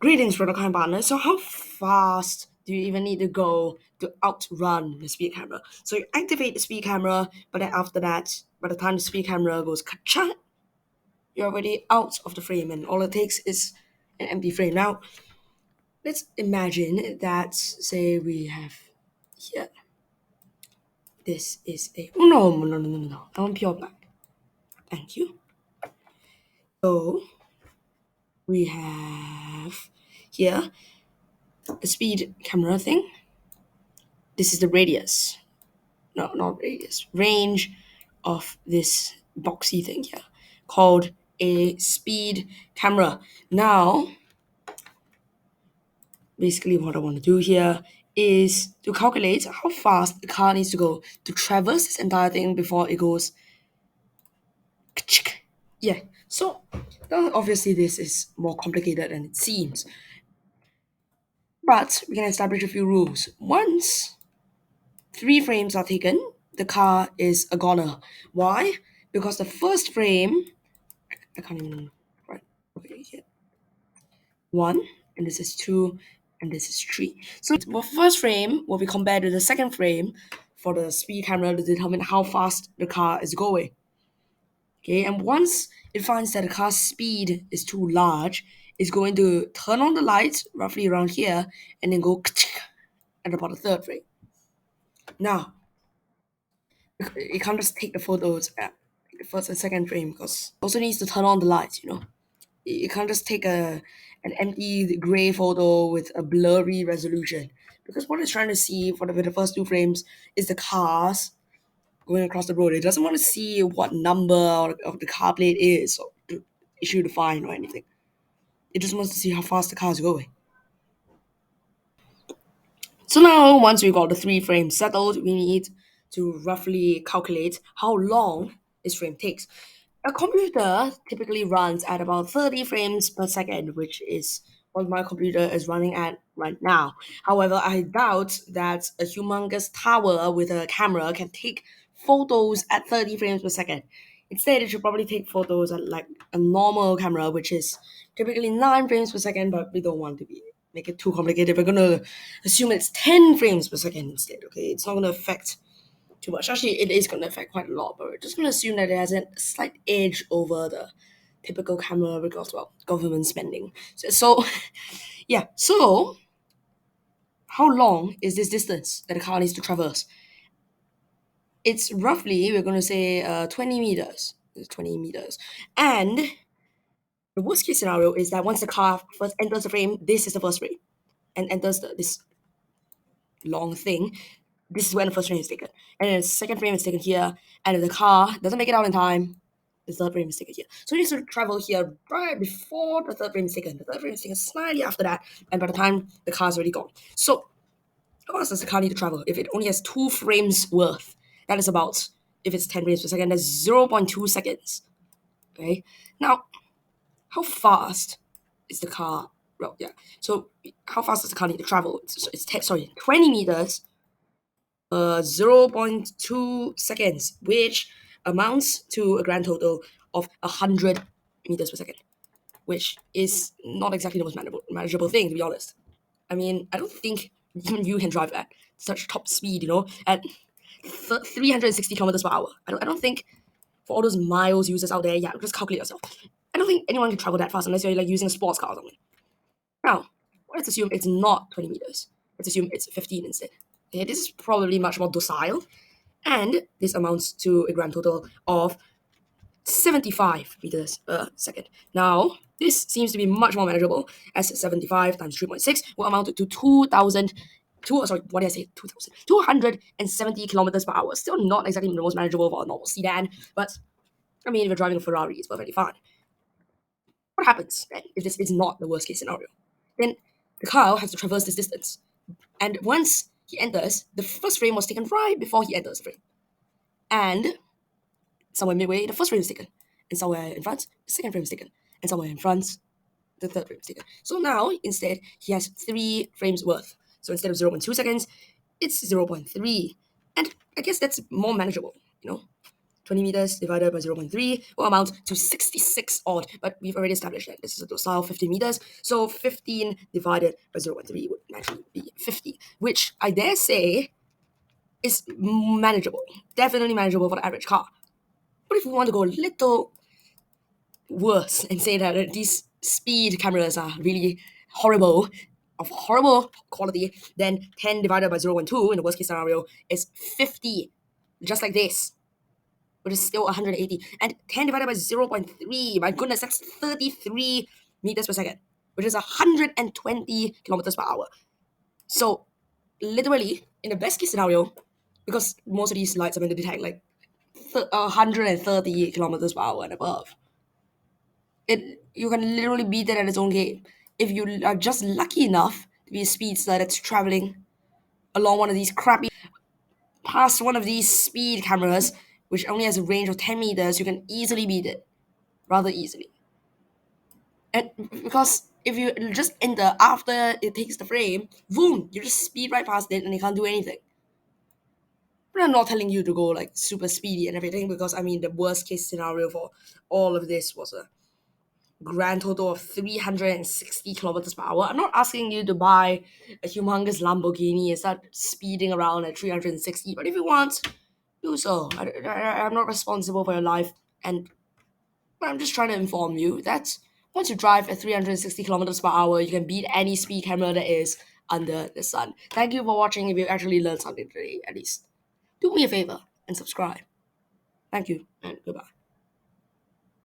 Greetings, Protocol partner. So, how fast do you even need to go to outrun the speed camera? So, you activate the speed camera, but then after that, by the time the speed camera goes ka you're already out of the frame, and all it takes is an empty frame. Now, let's imagine that, say, we have here. This is a. Oh, no. I want pure black. Thank you. So, we have here a speed camera thing. This is the radius. No, not radius, range of this boxy thing here called a speed camera. Now, basically, what I want to do here is to calculate how fast the car needs to go to traverse this entire thing before it goes. Yeah, so now obviously this is more complicated than it seems, but we can establish a few rules. Once 3 frames are taken, the car is a goner. Why? Because the first frame, I can't even, right, okay, here. 1, and this is 2, and this is 3. So the first frame will be compared to the second frame for the speed camera to determine how fast the car is going. Okay, and once it finds that the car's speed is too large, it's going to turn on the lights roughly around here and then go at about the third frame. Now, it can't just take the photos at the first and second frame because it also needs to turn on the lights. You can't just take an empty gray photo with a blurry resolution because what it's trying to see for the first 2 frames is the cars going across the road. It doesn't want to see what number of the car plate is or to issue the fine or anything. It just wants to see how fast the car is going. So now, once we got the 3 frames settled, we need to roughly calculate how long this frame takes. A computer typically runs at about 30 frames per second, which is what my computer is running at right now. However, I doubt that a humongous tower with a camera can take photos at 30 frames per second. Instead, it should probably take photos at like a normal camera, which is typically 9 frames per second, but we don't want to make it too complicated. We're gonna assume it's 10 frames per second instead, okay? It's not gonna affect too much. Actually, it is going to affect quite a lot, but we're just going to assume that it has a slight edge over the typical camera because, well, government spending. So yeah, so how long is this distance that the car needs to traverse? It's roughly, we're going to say 20 meters. 20 meters. And the worst case scenario is that once the car first enters the frame, this is the first frame, and enters this long thing, this is when the first frame is taken. And then the second frame is taken here, and if the car doesn't make it out in time, the third frame is taken here. So it needs to travel here right before the third frame is taken. The third frame is taken slightly after that, and by the time the car is already gone. So how fast does the car need to travel? If it only has 2 frames worth, that is about, if it's 10 frames per second, that's 0.2 seconds. Okay? Now, how fast is the car? Well, yeah. So how fast does the car need to travel? So it's 20 meters 0.2 seconds, which amounts to a grand total of 100 meters per second, which is not exactly the most manageable thing, to be honest. I mean, I don't think even you can drive at such top speed, at 360 kilometers per hour. I don't think for all those miles users out there, yeah, just calculate yourself. I don't think anyone can travel that fast unless you're like using a sports car or something. Now, let's assume it's not 20 meters. Let's assume it's 15 instead. Okay, this is probably much more docile, and this amounts to a grand total of 75 meters per second. Now, this seems to be much more manageable, as 75 times 3.6 will amount to 270 kilometers per hour. Still not exactly the most manageable for a normal sedan, but I mean, if you're driving a Ferrari, it's perfectly fine. What happens then if this is not the worst case scenario? Then the car has to traverse this distance. And once he enters, the first frame was taken right before he enters the frame. And somewhere midway, the first frame is taken. And somewhere in front, the second frame is taken. And somewhere in front, the third frame is taken. So now, instead, he has 3 frames worth. So instead of 0.2 seconds, it's 0.3. And I guess that's more manageable, 20 meters divided by 0.3 will amount to 66 odd, but we've already established that this is a docile 15 meters, so 15 divided by 0.3 would naturally be 50, which I dare say is manageable, definitely manageable for the average car. But if we want to go a little worse and say that these speed cameras are really horrible, of horrible quality, then 10 divided by 0.2 in the worst case scenario is 50, just like this, which is still 180. And 10 divided by 0.3, my goodness, that's 33 meters per second, which is 120 kilometers per hour. So, literally, in the best case scenario, because most of these lights are meant to detect like 130 kilometers per hour and above, you can literally beat it at its own game. If you are just lucky enough to be a speedster that's traveling along one of these crappy past one of these speed cameras, which only has a range of 10 meters, you can easily beat it, rather easily. And because if you just enter after it takes the frame, boom, you just speed right past it and you can't do anything. But I'm not telling you to go like super speedy and everything, because I mean the worst case scenario for all of this was a grand total of 360 kilometers per hour. I'm not asking you to buy a humongous Lamborghini and start speeding around at 360, but if you want, do so. I'm not responsible for your life, and I'm just trying to inform you that once you drive at 360 kilometers per hour, you can beat any speed camera that is under the sun. Thank you for watching. If you actually learned something today, at least do me a favor and subscribe. Thank you, and goodbye.